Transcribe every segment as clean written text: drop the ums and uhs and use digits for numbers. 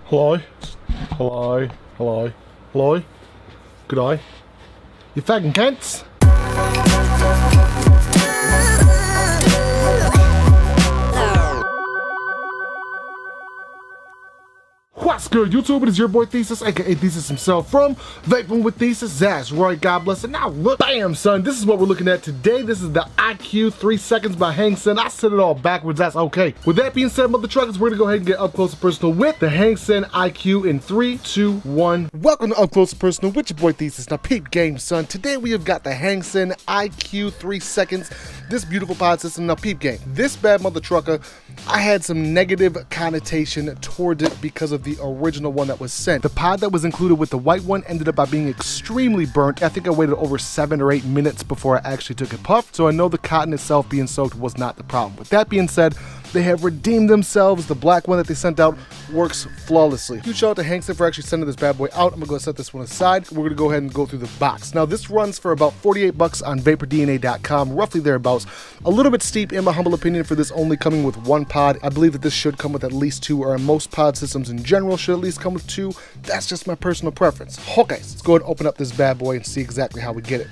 Hello? Hello? Hello? Hello? Good eye? You fucking cunts? What's good, YouTube? It is your boy Thesis, aka Thesis himself from Vaping with Thesis. That's right, God bless it. Now look, bam, son, this is what we're looking at today. This is the iQ3secs by Hangsen. I said it all backwards, that's okay. With that being said, mother truckers, we're gonna go ahead and get up close and personal with the Hangsen IQ in 3, 2, 1. Welcome to Up Close and Personal with your boy Thesis. Now peep game, son. Today we have got the Hangsen IQ3secs, this beautiful pod system. Now peep game, this bad mother trucker, I had some negative connotation towards it because of the original one that was sent. The pod that was included with the white one ended up by being extremely burnt. I think I waited over 7 or 8 minutes before I actually took a puff, so I know the cotton itself being soaked was not the problem. With that being said, they have redeemed themselves. The black one that they sent out works flawlessly. Huge shout out to Hangsen for actually sending this bad boy out. I'm gonna go set this one aside. We're gonna go ahead and go through the box. Now this runs for about 48 bucks on VaporDNA.com, roughly thereabouts. A little bit steep in my humble opinion for this only coming with one pod. I believe that this should come with at least 2, or most pod systems in general should at least come with 2. That's just my personal preference. Okay, so let's go ahead and open up this bad boy and see exactly how we get it.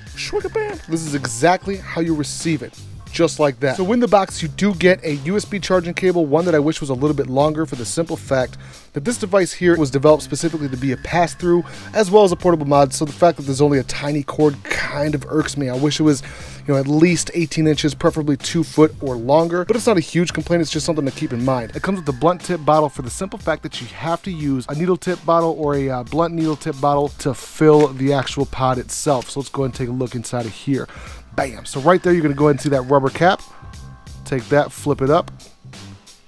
This is exactly how you receive it. Just like that. So in the box you do get a USB charging cable, one that I wish was a little bit longer for the simple fact that this device here was developed specifically to be a pass-through as well as a portable mod, so the fact that there's only a tiny cord kind of irks me. I wish it was, you know, at least 18 inches, preferably 2 foot or longer, but it's not a huge complaint, it's just something to keep in mind. It comes with a blunt tip bottle for the simple fact that you have to use a needle tip bottle or a blunt needle tip bottle to fill the actual pod itself. So let's go ahead and take a look inside of here. Bam! So right there, you're gonna go ahead and see that rubber cap. Take that, flip it up,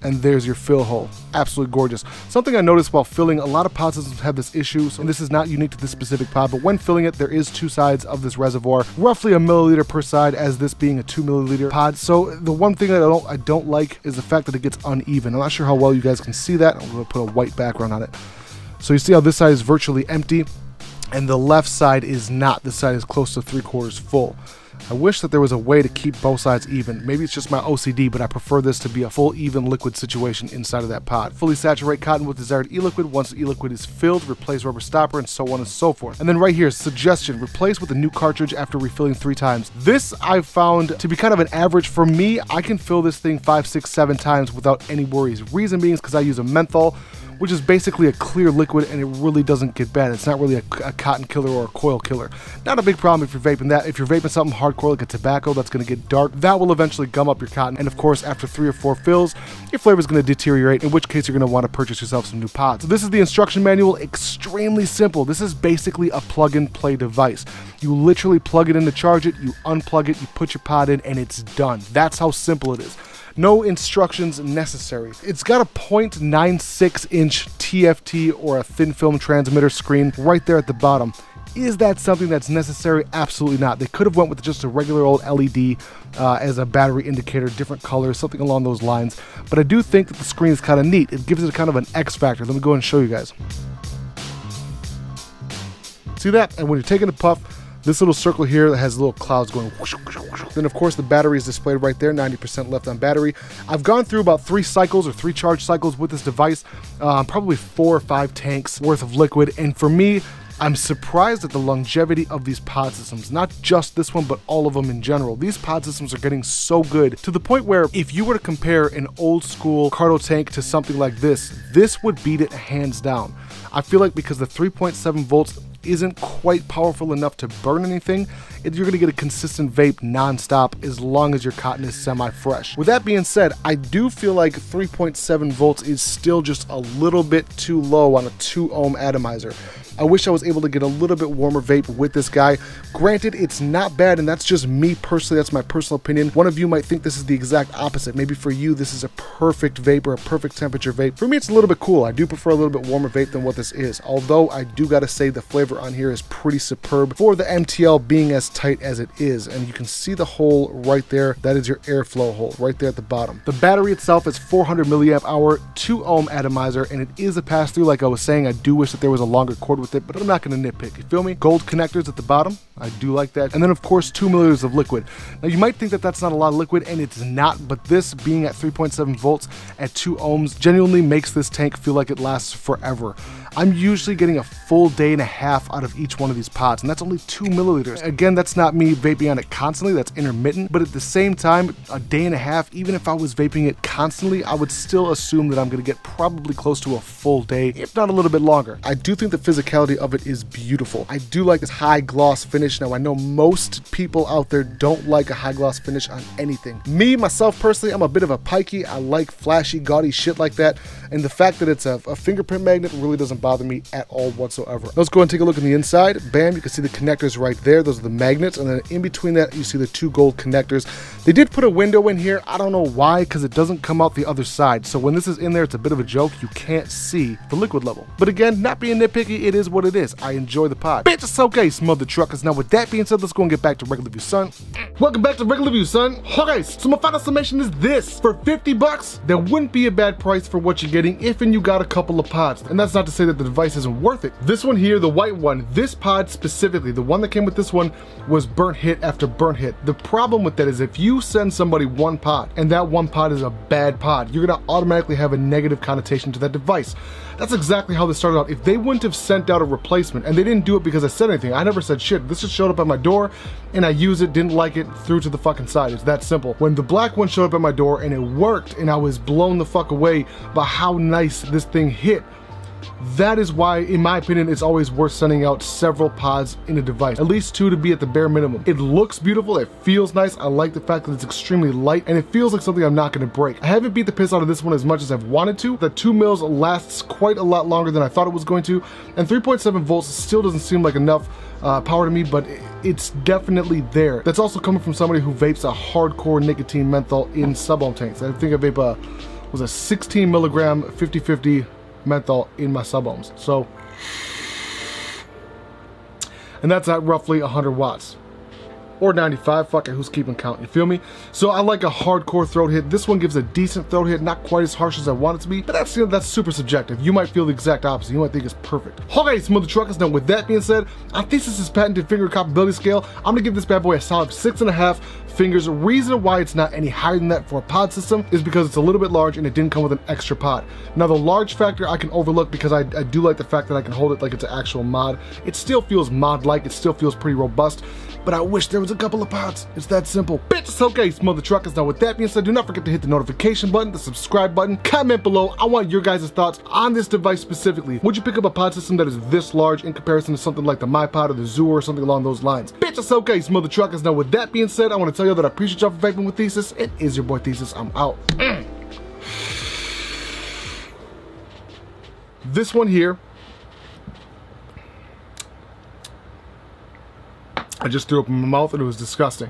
and there's your fill hole. Absolutely gorgeous. Something I noticed while filling, a lot of pod systems have this issue, and this is not unique to this specific pod, but when filling it, there is 2 sides of this reservoir, roughly a milliliter per side, as this being a 2 milliliter pod. So the one thing that I don't like is the fact that it gets uneven. I'm not sure how well you guys can see that. I'm gonna put a white background on it. So you see how this side is virtually empty, and the left side is not. This side is close to 3/4 full. I wish that there was a way to keep both sides even. Maybe it's just my OCD, but I prefer this to be a full even liquid situation inside of that pod. Fully saturate cotton with desired e-liquid. Once the e-liquid is filled, replace rubber stopper, and so on and so forth. And then right here, suggestion, replace with a new cartridge after refilling 3 times. This I've found to be kind of an average. For me, I can fill this thing 5, 6, 7 times without any worries. Reason being is because I use a menthol, which is basically a clear liquid, and it really doesn't get bad. It's not really a cotton killer or a coil killer. Not a big problem if you're vaping that. If you're vaping something hardcore like a tobacco that's gonna get dark, that will eventually gum up your cotton. And of course, after 3 or 4 fills, your flavor is gonna deteriorate, in which case you're gonna wanna purchase yourself some new pods. So this is the instruction manual, extremely simple. This is basically a plug and play device. You literally plug it in to charge it, you unplug it, you put your pod in, and it's done. That's how simple it is. No instructions necessary. It's got a 0.96 inch TFT or a thin film transmitter screen right there at the bottom. Is that something that's necessary? Absolutely not. They could have went with just a regular old LED as a battery indicator, different colors, something along those lines. But I do think that the screen is kind of neat. It gives it a kind of an X factor. Let me go ahead and show you guys. See that? And when you're taking a puff, this little circle here that has little clouds going whoosh, whoosh, whoosh. Then of course the battery is displayed right there, 90% left on battery. I've gone through about 3 cycles or 3 charge cycles with this device, probably 4 or 5 tanks worth of liquid, and for me, I'm surprised at the longevity of these pod systems. Not just this one, but all of them in general. These pod systems are getting so good to the point where if you were to compare an old school Cardo tank to something like this would beat it hands down. I feel like because the 3.7 volts isn't quite powerful enough to burn anything, you're going to get a consistent vape non-stop as long as your cotton is semi-fresh. With that being said, I do feel like 3.7 volts is still just a little bit too low on a 2 ohm atomizer. I wish I was able to get a little bit warmer vape with this guy. Granted, it's not bad, and that's just me personally, that's my personal opinion. One of you might think this is the exact opposite. Maybe for you, this is a perfect vape or a perfect temperature vape. For me, it's a little bit cool. I do prefer a little bit warmer vape than what this is. Although I do gotta say the flavor on here is pretty superb for the MTL being as tight as it is. And you can see the hole right there. That is your airflow hole right there at the bottom. The battery itself is 400 milliamp hour, 2 ohm atomizer, and it is a pass-through. Like I was saying, I do wish that there was a longer cord with it, but I'm not gonna nitpick. You feel me? Gold connectors at the bottom. I do like that. And then of course 2 milliliters of liquid. Now you might think that that's not a lot of liquid, and it's not, but this being at 3.7 volts at 2 ohms genuinely makes this tank feel like it lasts forever. I'm usually getting a full day and a half out of each one of these pods, and that's only 2 milliliters. Again, that's not me vaping on it constantly, that's intermittent, but at the same time, a day and a half, even if I was vaping it constantly, I would still assume that I'm gonna get probably close to a full day, if not a little bit longer. I do think the physicality of it is beautiful. I do like this high gloss finish. Now I know most people out there don't like a high gloss finish on anything. Me, myself personally, I'm a bit of a pikey. I like flashy, gaudy shit like that, and the fact that it's a fingerprint magnet really doesn't bother me at all whatsoever. Let's go and take a look in the inside. Bam, you can see the connectors right there. Those are the magnets, and then in between that you see the 2 gold connectors. They did put a window in here. I don't know why, because it doesn't come out the other side. So when this is in there, it's a bit of a joke. You can't see the liquid level. But again, not being nitpicky, it is what it is. I enjoy the pod. Bitch, it's okay, smother truckers. Now with that being said, let's go and get back to regular view, son. Welcome back to regular view, son. Okay, so my final summation is this. For 50 bucks, that wouldn't be a bad price for what you're getting if and you got a couple of pods. And that's not to say that the device isn't worth it. This one here, the white one, this pod specifically, the one that came with this one was burnt hit after burnt hit. The problem with that is if you send somebody one pod and that one pod is a bad pod, you're gonna automatically have a negative connotation to that device. That's exactly how this started out. If they wouldn't have sent out a replacement, and they didn't do it because I said anything, I never said shit. This just showed up at my door and I used it, didn't like it, threw to the fucking side. It's that simple. When the black one showed up at my door and it worked and I was blown the fuck away by how nice this thing hit, that is why, in my opinion, it's always worth sending out several pods in a device. At least 2 to be at the bare minimum. It looks beautiful, it feels nice, I like the fact that it's extremely light, and it feels like something I'm not gonna break. I haven't beat the piss out of this one as much as I've wanted to. The 2 mils lasts quite a lot longer than I thought it was going to, and 3.7 volts still doesn't seem like enough power to me, but it's definitely there. That's also coming from somebody who vapes a hardcore nicotine menthol in sub-ohm tanks. I think I vape was a 16 milligram 50-50 menthol in my sub-ohms. So, and that's at roughly 100 watts. Or 95, fuck it, who's keeping count, you feel me? So I like a hardcore throat hit. This one gives a decent throat hit, not quite as harsh as I want it to be, but that's, you know, that's super subjective. You might feel the exact opposite. You might think it's perfect. Okay, smooth truckers. Now with that being said, on ThesisHimself's patented finger compatibility scale, I'm gonna give this bad boy a solid 6.5 fingers. The reason why it's not any higher than that for a pod system is because it's a little bit large and it didn't come with an extra pod. Now the large factor I can overlook because I do like the fact that I can hold it like it's an actual mod. It still feels mod-like, it still feels pretty robust, but I wish there was a couple of pods. It's that simple. Bitch, it's okay, smother truckers. Now with that being said, do not forget to hit the notification button, the subscribe button, comment below. I want your guys' thoughts on this device specifically. Would you pick up a pod system that is this large in comparison to something like the MyPod or the Zoo or something along those lines? Bitch, it's okay, smother truckers. Now with that being said, I want to tell you that I appreciate y'all for vaping with Thesis. It is your boy Thesis. I'm out. This one here, I just threw up in my mouth and it was disgusting.